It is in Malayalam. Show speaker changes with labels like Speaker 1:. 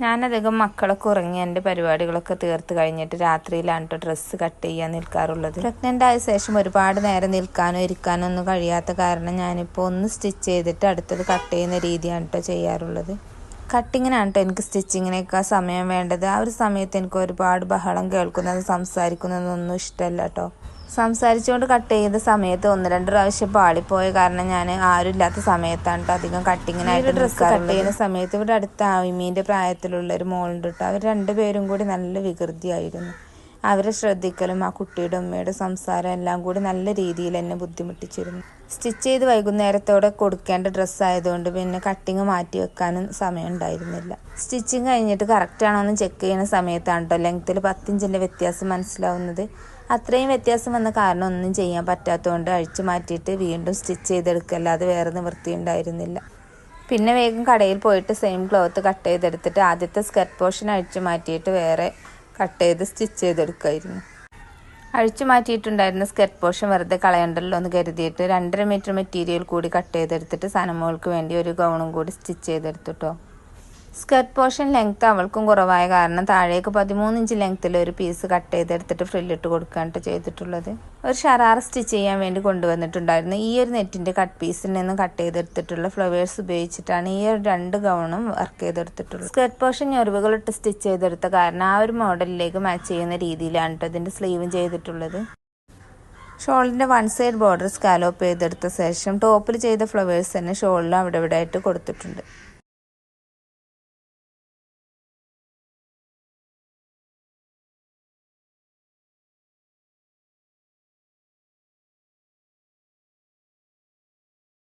Speaker 1: ഞാനധികം മക്കളൊക്കെ ഉറങ്ങി എൻ്റെ പരിപാടികളൊക്കെ തീർത്ത് കഴിഞ്ഞിട്ട് രാത്രിയിലാണ് കേട്ടോ ഡ്രസ്സ് കട്ട് ചെയ്യാൻ നിൽക്കാറുള്ളത്. പ്രഗ്നൻ്റ് ആയ ശേഷം ഒരുപാട് നേരം നിൽക്കാനോ ഇരിക്കാനോ ഒന്നും കഴിയാത്ത കാരണം ഞാനിപ്പോൾ ഒന്ന് സ്റ്റിച്ച് ചെയ്തിട്ട് അടുത്തത് കട്ട് ചെയ്യുന്ന രീതിയാണ് കേട്ടോ ചെയ്യാറുള്ളത്. കട്ടിങ്ങിനാണ് കേട്ടോ എനിക്ക് സ്റ്റിച്ചിങ്ങിനൊക്കെ സമയം വേണ്ടത്. ആ ഒരു സമയത്ത് എനിക്ക് ഒരുപാട് ബഹളം കേൾക്കുന്നത് സംസാരിക്കുന്നതൊന്നും ഇഷ്ടമല്ല കേട്ടോ. സംസാരിച്ചുകൊണ്ട് കട്ട് ചെയ്ത സമയത്ത് 1-2 പ്രാവശ്യം പാളിപ്പോയ കാരണം ഞാൻ ആരുമില്ലാത്ത സമയത്താണ് കേട്ടോ അധികം കട്ടിങ്ങിനായിട്ട് ഡ്രസ്സ് കട്ട് ചെയ്യുന്ന സമയത്ത് ഇവിടെ അടുത്ത ആവിമീൻ്റെ പ്രായത്തിലുള്ളൊരു മോളുണ്ട് കേട്ടോ. അവർ 2 പേരും കൂടി നല്ല വികൃതിയായിരുന്നു. അവരെ ശ്രദ്ധിക്കലും ആ കുട്ടിയുടെ ഉമ്മയുടെ സംസാരം എല്ലാം കൂടി നല്ല രീതിയിൽ എന്നെ ബുദ്ധിമുട്ടിച്ചിരുന്നു. സ്റ്റിച്ച് ചെയ്ത് വൈകുന്നേരത്തോടെ കൊടുക്കേണ്ട ഡ്രസ്സായതുകൊണ്ട് പിന്നെ കട്ടിങ് മാറ്റി വെക്കാനും സമയം ഉണ്ടായിരുന്നില്ല. സ്റ്റിച്ചിങ് കഴിഞ്ഞിട്ട് കറക്റ്റാണോ എന്ന് ചെക്ക് ചെയ്യുന്ന സമയത്താണ് കേട്ടോ ലെങ്ത്തിൽ 10 ഇഞ്ചിൻ്റെ വ്യത്യാസം മനസ്സിലാവുന്നത്. അത്രയും വ്യത്യാസം വന്ന കാരണം ഒന്നും ചെയ്യാൻ പറ്റാത്തതുകൊണ്ട് അഴിച്ചു മാറ്റിയിട്ട് വീണ്ടും സ്റ്റിച്ച് ചെയ്തെടുക്കല്ലാതെ വേറെ നിവൃത്തി ഉണ്ടായിരുന്നില്ല. പിന്നെ വേഗം കടയിൽ പോയിട്ട് സെയിം ക്ലോത്ത് കട്ട് ചെയ്തെടുത്തിട്ട് ആദ്യത്തെ സ്കർട്ട് പോർഷൻ അഴിച്ചു മാറ്റിയിട്ട് വേറെ കട്ട് ചെയ്ത് സ്റ്റിച്ച് ചെയ്തെടുക്കുമായിരുന്നു. അഴിച്ചു മാറ്റിയിട്ടുണ്ടായിരുന്ന സ്കർട്ട് പോർഷൻ വെറുതെ കളയണ്ടല്ലോ എന്ന് കരുതിയിട്ട് 2.5 മീറ്റർ മെറ്റീരിയൽ കൂടി കട്ട് ചെയ്തെടുത്തിട്ട് സനമോൾക്ക് വേണ്ടി ഒരു ഗൗണും കൂടി സ്റ്റിച്ച് ചെയ്തെടുത്തിട്ടോ. സ്കർട്ട് പോർഷൻ ലെങ്ത്ത് അവൾക്കും കുറവായ കാരണം താഴേക്ക് 13 ഇഞ്ച് ലെങ്ത്തിൽ ഒരു പീസ് കട്ട് ചെയ്തെടുത്തിട്ട് ഫ്രില്ലിട്ട് കൊടുക്കാനായിട്ട് ചെയ്തിട്ടുള്ളത്. ഒരു ഷറാറ സ്റ്റിച്ച് ചെയ്യാൻ വേണ്ടി കൊണ്ടുവന്നിട്ടുണ്ടായിരുന്നു. ഈ ഒരു നെറ്റിൻ്റെ കട്ട് പീസിൽ നിന്ന് കട്ട് ചെയ്തെടുത്തിട്ടുള്ള ഫ്ലവേഴ്സ് ഉപയോഗിച്ചിട്ടാണ് ഈ ഒരു 2 ഗൗണും വർക്ക് ചെയ്തെടുത്തിട്ടുള്ളത്. സ്കർട്ട് പോർഷൻ ഞൊറിവുകളിട്ട് സ്റ്റിച്ച് ചെയ്തെടുത്ത കാരണം ആ ഒരു മോഡലിലേക്ക് മാച്ച് ചെയ്യുന്ന രീതിയിലാണ് കേട്ടോ ഇതിൻ്റെ സ്ലീവും ചെയ്തിട്ടുള്ളത്. ഷോളിൻ്റെ 1 സൈഡ് ബോർഡർ സ്കാലോപ്പ് ചെയ്തെടുത്ത ശേഷം ടോപ്പിൽ ചെയ്ത ഫ്ലവേഴ്സ് തന്നെ ഷോളിലും അവിടെ ഇവിടെ ആയിട്ട് കൊടുത്തിട്ടുണ്ട്.